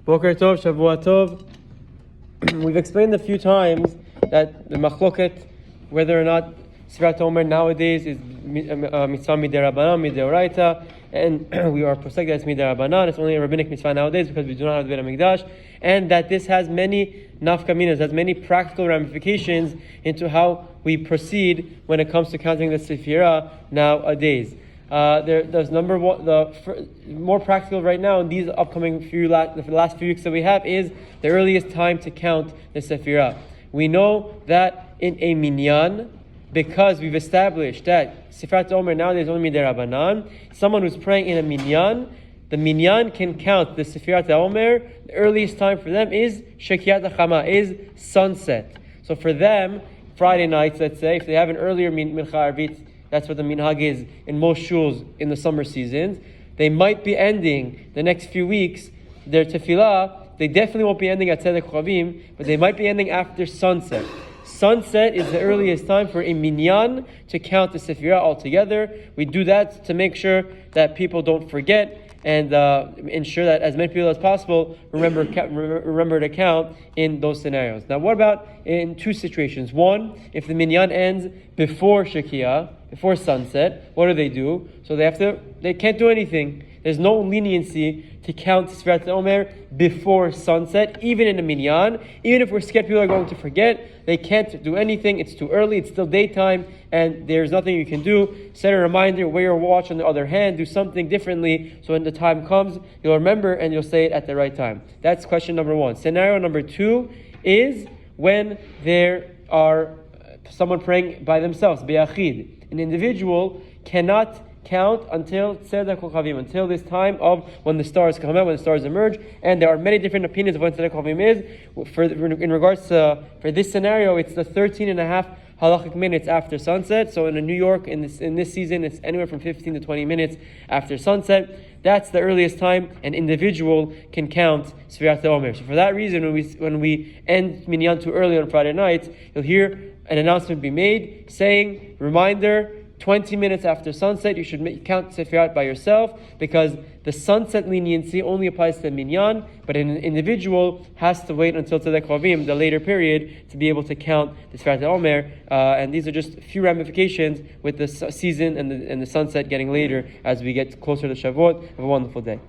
Boker Tov, Shavua Tov. We've explained a few times that the machloket, whether or not Sefirat omer nowadays is mitzvah midirabanan, mideoraita, and we are posek that it's midirabanan. It's only a rabbinic mitzvah nowadays because we do not have the Beit HaMikdash, and that this has many nafkaminas, has many practical ramifications into how we proceed when it comes to counting the Sefirah nowadays. There's number one, more practical right now in these upcoming the last few weeks that we have is the earliest time to count the Sefirah. We know that in a minyan, because we've established that Sefirat omer nowadays is only midirabanan, someone who's praying in a minyan, the minyan can count the Sefirat omer. The earliest time for them is Shekiyat HaChama, is sunset. So for them, Friday nights, let's say, if they have an earlier mincha arvit, that's what the minhag is in most shuls in the summer seasons. They might be ending the next few weeks their tefillah. They definitely won't be ending at Tzedek Chavim, but they might be ending after sunset. Sunset is the earliest time for a minyan to count the Sefirah altogether. We do that to make sure that people don't forget and ensure that as many people as possible remember to count in those scenarios. Now, what about in two situations? One, if the minyan ends before Shekiyah, before sunset, what do? So they can't do anything. There's no leniency to count Sefirat omer before sunset, even in a minyan. Even if we're scared people are going to forget, they can't do anything. It's too early. It's still daytime, and there's nothing you can do. Set a reminder, wear your watch on the other hand, do something differently, so when the time comes, you'll remember and you'll say it at the right time. That's question number one. Scenario number two is when there are someone praying by themselves, be'achid. An individual cannot count until Tzedek Chavim, until this time of when the stars come out, when the stars emerge, and there are many different opinions of when Tzedek Chavim is. In regards to, for this scenario, it's the 13 and a half halachic minutes after sunset. So in New York, in this season, it's anywhere from 15 to 20 minutes after sunset. That's the earliest time an individual can count Sefirat omer. So for that reason, when we end minyan too early on Friday nights, you'll hear an announcement be made saying, reminder, 20 minutes after sunset, you should count Sefirat by yourself, because the sunset leniency only applies to the minyan, but an individual has to wait until Tzedek Chavim, the later period, to be able to count the Sefirat omer. And these are just a few ramifications with the season and the sunset getting later as we get closer to Shavuot. Have a wonderful day.